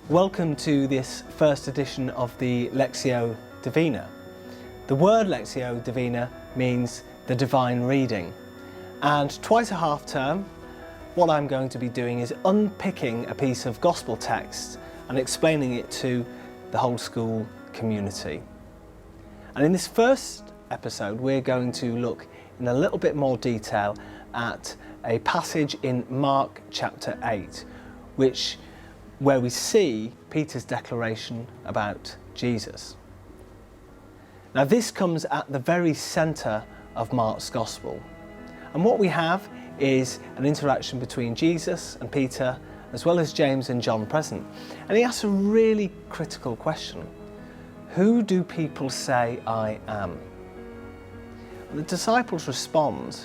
Welcome to this first edition of the Lectio Divina. The word Lectio Divina means the divine reading, and twice a half term what I'm going to be doing is unpicking a piece of gospel text and explaining it to the whole school community. And in this first episode we're going to look in a little bit more detail at a passage in Mark chapter 8 where we see Peter's declaration about Jesus. Now this comes at the very centre of Mark's Gospel, and what we have is an interaction between Jesus and Peter, as well as James and John present, and he asks a really critical question: who do people say I am? And the disciples respond.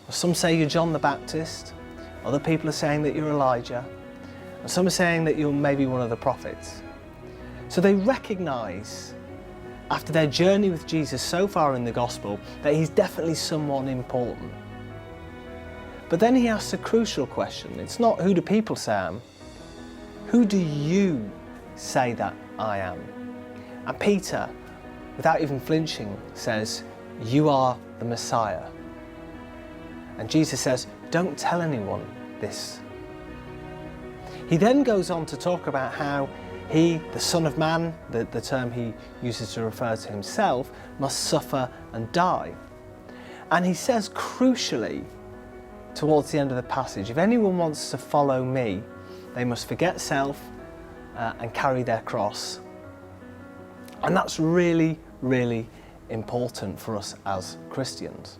Well, some say you're John the Baptist, other people are saying that you're Elijah, and some are saying that you're maybe one of the prophets. So they recognise, after their journey with Jesus so far in the Gospel, that he's definitely someone important. But then he asks a crucial question. It's not who do people say I am, who do you say that I am? And Peter, without even flinching, says, you are the Messiah. And Jesus says, don't tell anyone this. He then goes on to talk about how he, the Son of Man, the term he uses to refer to himself, must suffer and die. And he says crucially, towards the end of the passage, if anyone wants to follow me, they must forget self and carry their cross. And that's really, really important for us as Christians.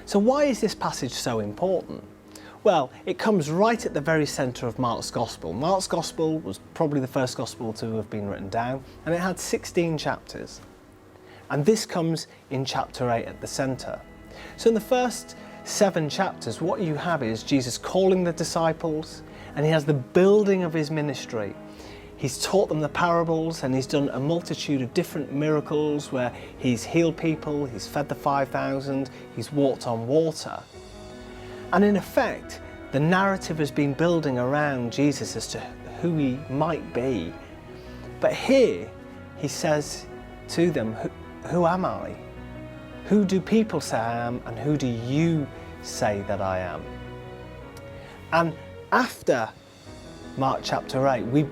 So why is this passage so important? Well, it comes right at the very centre of Mark's Gospel. Mark's Gospel was probably the first Gospel to have been written down, and it had 16 chapters. And this comes in chapter 8 at the centre. So in the first 7 chapters, what you have is Jesus calling the disciples, and he has the building of his ministry. He's taught them the parables, and he's done a multitude of different miracles where he's healed people, he's fed the 5,000, he's walked on water. And in effect, the narrative has been building around Jesus as to who he might be. But here he says to them, who am I? Who do people say I am, and who do you say that I am? And after Mark chapter 8,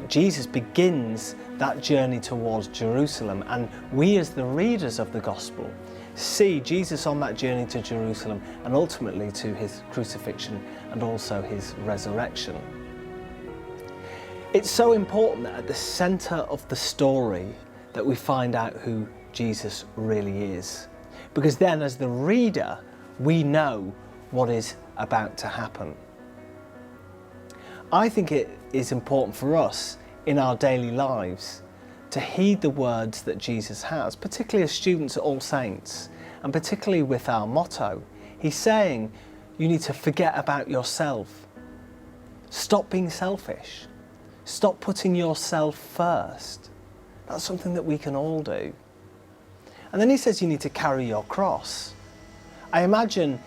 Jesus begins that journey towards Jerusalem, and we as the readers of the Gospel see Jesus on that journey to Jerusalem and ultimately to his crucifixion and also his resurrection. It's so important that at the centre of the story that we find out who Jesus really is, because then as the reader we know what is about to happen. I think it is important for us in our daily lives to heed the words that Jesus has, particularly as students at All Saints, and particularly with our motto. He's saying you need to forget about yourself. Stop being selfish. Stop putting yourself first. That's something that we can all do. And then he says you need to carry your cross. I imagine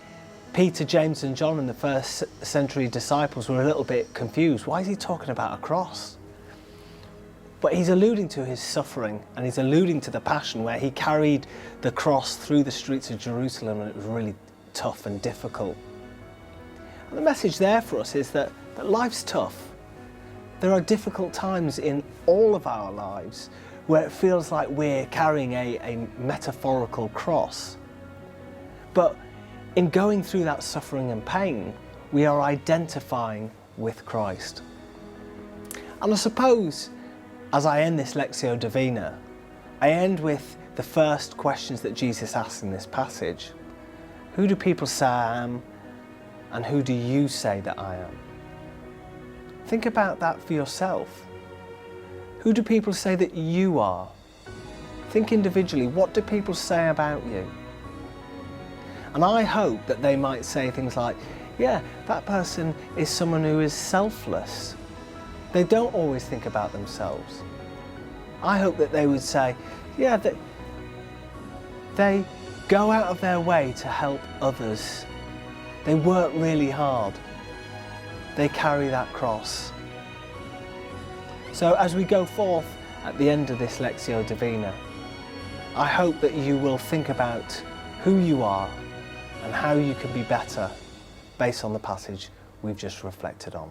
Peter, James and John and the first century disciples were a little bit confused. Why is he talking about a cross? But he's alluding to his suffering, and he's alluding to the passion where he carried the cross through the streets of Jerusalem, and it was really tough and difficult. And the message there for us is that life's tough. There are difficult times in all of our lives where it feels like we're carrying a metaphorical cross. But in going through that suffering and pain, we are identifying with Christ. And I suppose, as I end this Lectio Divina, I end with the first questions that Jesus asks in this passage. Who do people say I am, and who do you say that I am? Think about that for yourself. Who do people say that you are? Think individually, what do people say about you? And I hope that they might say things like, yeah, that person is someone who is selfless. They don't always think about themselves. I hope that they would say, yeah, that they go out of their way to help others. They work really hard. They carry that cross. So as we go forth at the end of this Lectio Divina, I hope that you will think about who you are and how you can be better based on the passage we've just reflected on.